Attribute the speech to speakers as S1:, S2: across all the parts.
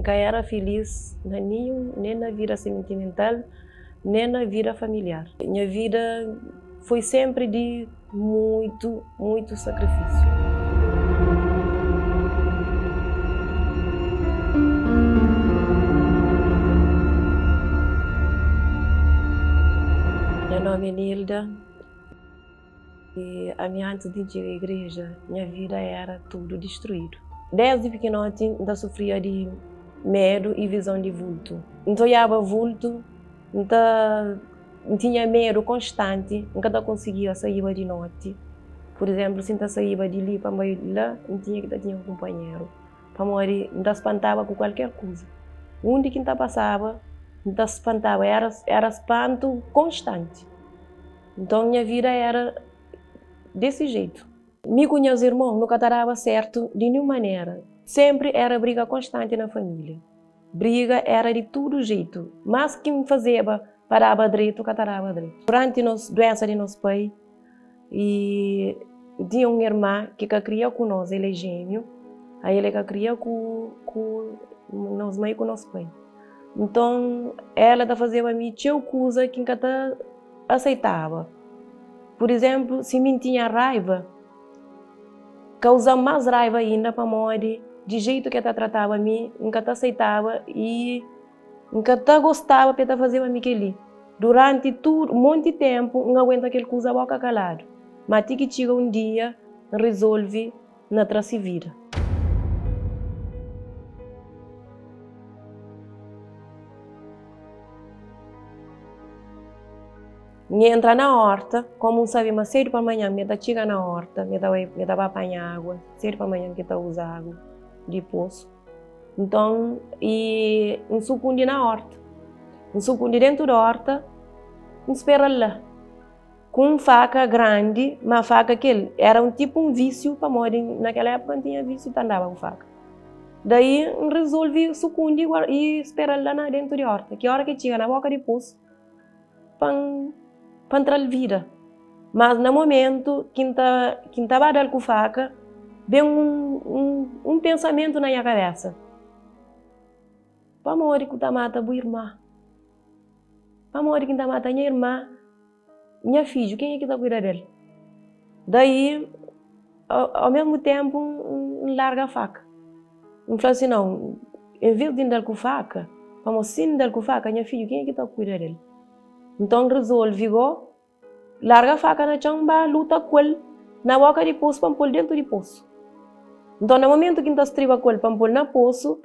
S1: Nunca era feliz nem na vida sentimental, nem na vida familiar. Minha vida foi sempre de muito sacrifício. Meu nome é Nilda e antes de ir à igreja, minha vida era tudo destruído. Desde pequenote, ainda sofria de medo e visão de vulto. Então, olhava vulto, tinha medo constante, nunca conseguia sair de noite. Por exemplo, se eu saía de ali para lá, não tinha que ter um companheiro. Para morrer, não espantava com qualquer coisa. Onde que não passava, não espantava, era espanto constante. Então, minha vida era desse jeito. Me com meus irmãos nunca dava certo de nenhuma maneira. Sempre era briga constante na família. Briga era de todo jeito. Mas que me fazia parava direito, nunca dava direito. Durante a doença de nosso pai, e tinha uma irmã que cria com nós, ele é gêmeo. Aí ele cria com nós mãe e com nosso pai. Então, ela fazia a mim tinha coisa que nunca aceitava. Por exemplo, se me tinha raiva, causava mais raiva ainda para morrer, de jeito que ela tratava a mim, nunca aceitava e nunca gostava para fazer a mim aquilo. Durante um monte de tempo, não aguenta aquele coisa a boca calada. Mas até que chega um dia, resolve na traça vida. Me entra na horta, como não sabe, mas cedo para amanhã, me chega na horta, me dava apanhar água, cedo para amanhã que está usar água de poço. Então, e um sucundi na horta, um sucundi dentro da horta, espera lá, com uma faca grande, uma faca que era tipo um vício para morrer, naquela época não tinha vício, então andava com faca. Daí, resolvi sucundi e esperar lá dentro da horta, que a hora que chega na boca de poço, para entrar na vida. Mas no momento que estava dando com faca, veio um pensamento na minha cabeça. Para morrer que está mata a irmã. Para morrer que está mata a minha irmã, minha filha, quem é que está cuidando dele? Daí, ao mesmo tempo, larga a faca. Eu falei assim, não, em vez de andar com faca, vamos sim andar com faca, minha filha, quem é que está cuidando dele? Então resolvi, larga a faca na chão, luta com ele na boca de poço para pôr dentro de poço. Então no momento que está estriba com ele para pôr na poço,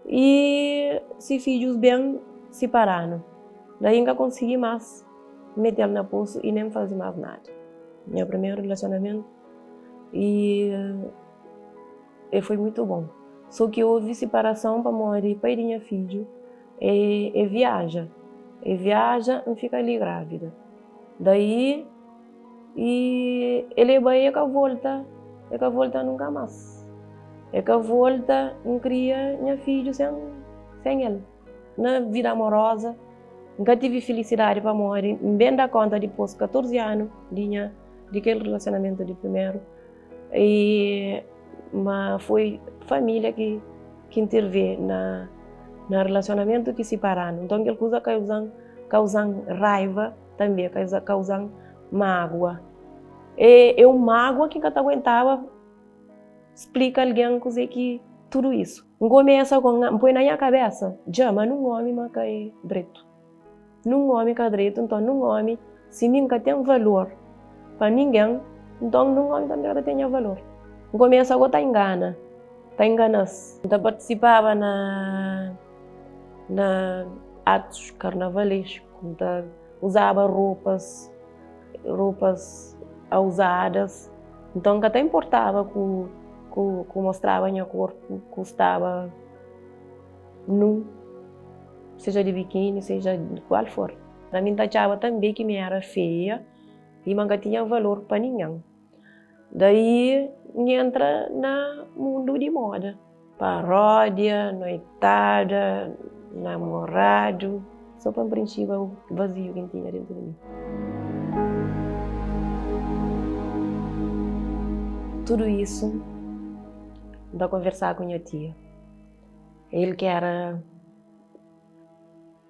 S1: e se filhos bem separaram. Daí nunca consegui mais meter ele na poço e nem fazer mais nada. Meu primeiro relacionamento e foi muito bom. Só que houve separação para morrer pai de minha filha e viaja. E viaja e fica ali grávida. Daí, e ele vai que volta nunca mais. E que volta não cria minha filha sem ele. Na vida amorosa, nunca tive felicidade para morrer. Bem da conta depois de 14 anos de aquele relacionamento de primeiro. Mas foi família que interveio no relacionamento que separaram. Então, aquela coisa causando raiva também, causando mágoa. E eu mágoa que nunca aguentava explica alguém que tudo isso. Começa com põe na minha cabeça, já, mas não homem mas é direito. Não homem que é direito, então não homem, se nunca tem valor para ninguém, então não homem também tem valor. Começa a estar engana-se. Então participava na atos carnavalescos, usava roupas usadas, então até importava que mostrava meu corpo, que estava nu, seja de biquíni, seja de qual for. Para mim achava também que me era feia e não tinha valor para ninguém. Daí entra no mundo de moda, paródia, noitada, namorado, só para preencher o vazio que tinha dentro de mim. Tudo isso, para conversar com minha tia. Ele que era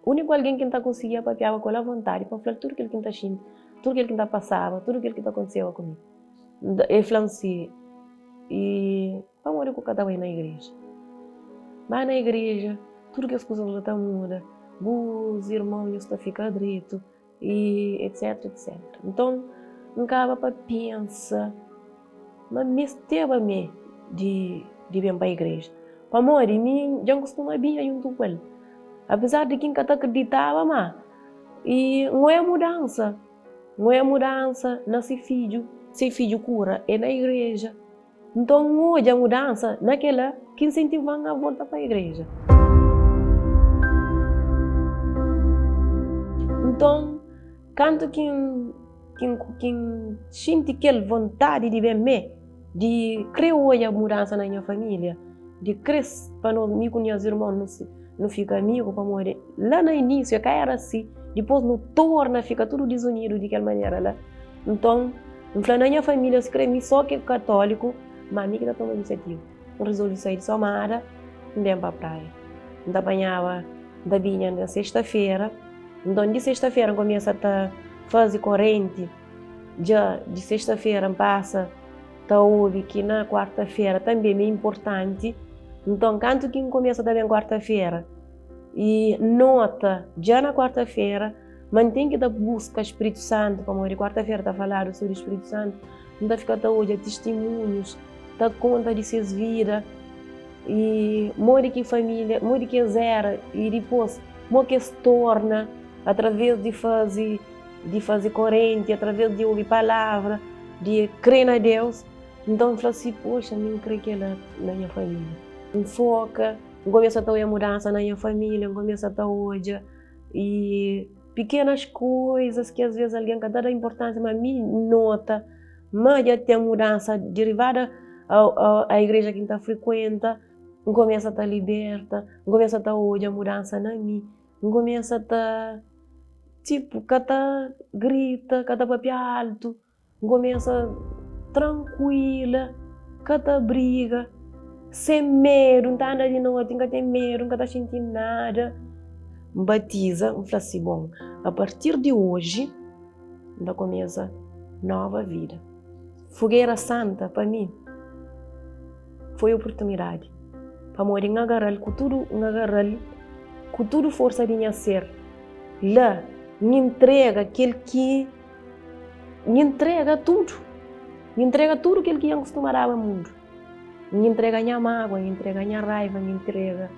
S1: o único alguém que não conseguia papiar com a vontade para falar tudo aquilo que está sentindo, tudo aquilo que passava, tudo aquilo que aconteceu comigo. Ele falou assim, e vamos olhar o que estava aí na igreja. Mas na igreja, tudo que as coisas já mudam, os irmãos estão a ficar direito, e etc, etc. Então, não acaba para pensar, mas me esteve de vir para a igreja. Para morrer, mim já costuma vir junto com ele. Apesar de quem não acreditava, mas e não é mudança, não se filho cura, é na igreja. Então hoje a mudança naquela que incentiva a volta para a igreja. Então, quando quem sente aquela vontade de ver de criar hoje a mudança na minha família, de crescer para nós, com meus irmãos, não fica amigo para morrer. Lá no início, era assim, depois não torna, fica tudo desunido de aquela maneira lá. Então, na minha família, se crê só que é católico, mas a minha que toma iniciativa. Eu resolvi sair de Somada, vim para a praia. Eu apanhava da vinha na sexta-feira. Então, de sexta-feira, começa a fazer corrente. Já de sexta-feira, passa, ouve que na quarta-feira também é importante. Então, quando quem começa também quarta-feira e nota, já na quarta-feira, mantém que busca o Espírito Santo, como de quarta-feira está falando sobre o Espírito Santo, não fica hoje a testemunhos, dá conta de suas vidas, e morre que família, morre que zera, e depois morre que se torna, através de fazer corrente, através de ouvir palavra, de crer na Deus. Então, eu falo assim, poxa, eu creio que é na minha família. Foca, começa a ter mudança na minha família, começa a ter hoje, e pequenas coisas que às vezes alguém quer dar importância, mas me nota, mas já tem mudança derivada à igreja que está frequenta, começa a estar liberta, começa a ter hoje a mudança na mim, começa a estar, tipo, cada grita, cada papel alto, começa tranquila, cada briga, sem medo, não está andando de noite, não tem medo, não está sentindo nada. Batiza, eu falo assim, bom, a partir de hoje, ainda começa nova vida. Fogueira Santa, para mim, foi oportunidade para morrer agarrar com tudo força de minha ser. Lá, me entrega aquele que me entrega tudo aquilo que eu acostumava ao mundo. Me entrega a minha mágoa, me entrega a minha raiva, me entrega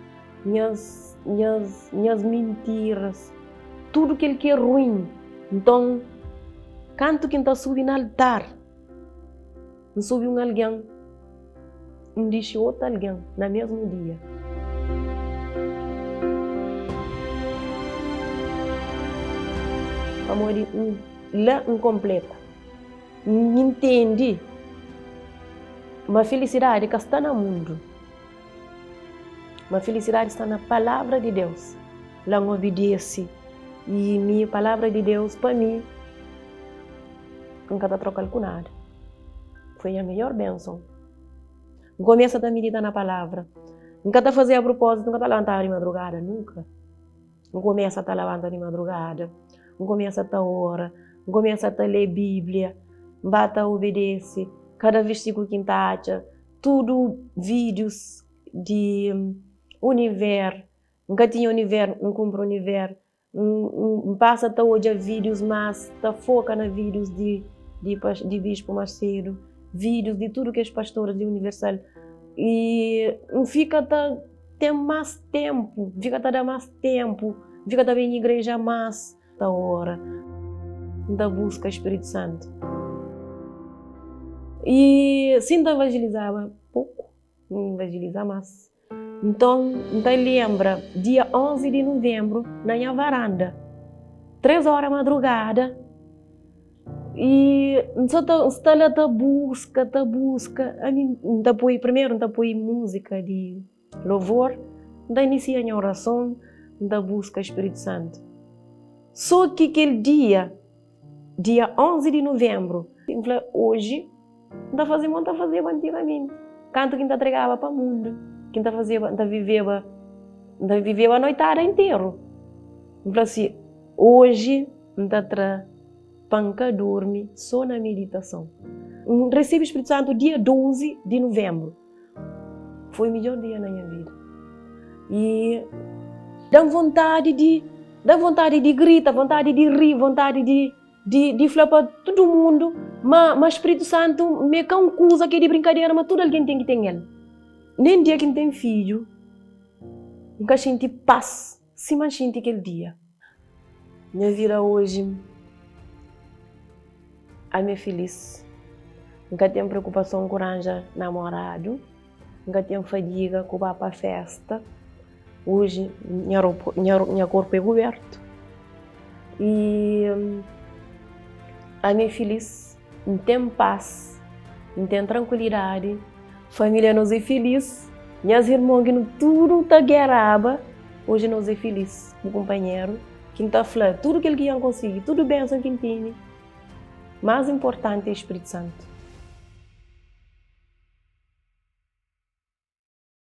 S1: minhas mentiras, tudo aquilo que é ruim. Então, quando quem está subindo no altar, não sobe alguém, não diz outro alguém, no mesmo dia. Amor, lá incompleta. Entende? Uma felicidade que está no mundo. Uma felicidade está na palavra de Deus. Lá obedece. E minha palavra de Deus, para mim, nunca está trocando com nada. Foi a melhor bênção. Começa a meditar na palavra. Nunca está fazendo a propósito, nunca está levantando de madrugada, nunca. Não começa a estar levantando de madrugada. Não começa a estar hora. Não começa a ler Bíblia. Bata obedece. Cada versículo que acha, tudo vídeos de universo, nunca tinha universo, não compra universo, passa até hoje a vídeos, mas tá foca na vídeos de Bispo Macedo, vídeos de tudo que os pastores de Universal, e fica tem mais tempo, fica dar mais tempo, fica também em igreja mais da hora da busca Espírito Santo. E sim, evangelizava pouco, não evangelizava mais. Então lembra, dia 11 de novembro, na minha varanda, 3 horas da madrugada, e está lá, busca, primeiro põe música de louvor, inicia a minha oração, busca Espírito Santo. Só que aquele dia 11 de novembro, hoje, não fazia antigamente. Quando quem entregava para o mundo, quem vivia Ainda viveu a noitada inteira. Então, assim, hoje, ainda panca dorme só na meditação. Recebi o Espírito Santo dia 12 de novembro. Foi o melhor dia na minha vida. E dá vontade de gritar, vontade de rir, vontade de falar para todo mundo. Mas Espírito Santo me cancusa que é de brincadeira, mas todo alguém tem que ter ele. Nem dia que não tem filho, nunca senti paz, se mais senti aquele dia. Minha vida hoje é feliz. Nunca tenho preocupação com arranjar namorado, nunca tenho fadiga com ir para a festa. Hoje, minha corpo é coberto. E é feliz, não tem paz, não tem tranquilidade. Família nós é feliz. Minhas irmãs que tudo está guerraba. Hoje nós é feliz. O companheiro que está falando tudo que ele quer conseguir, tudo bem, só que tem. Mais importante é o Espírito Santo.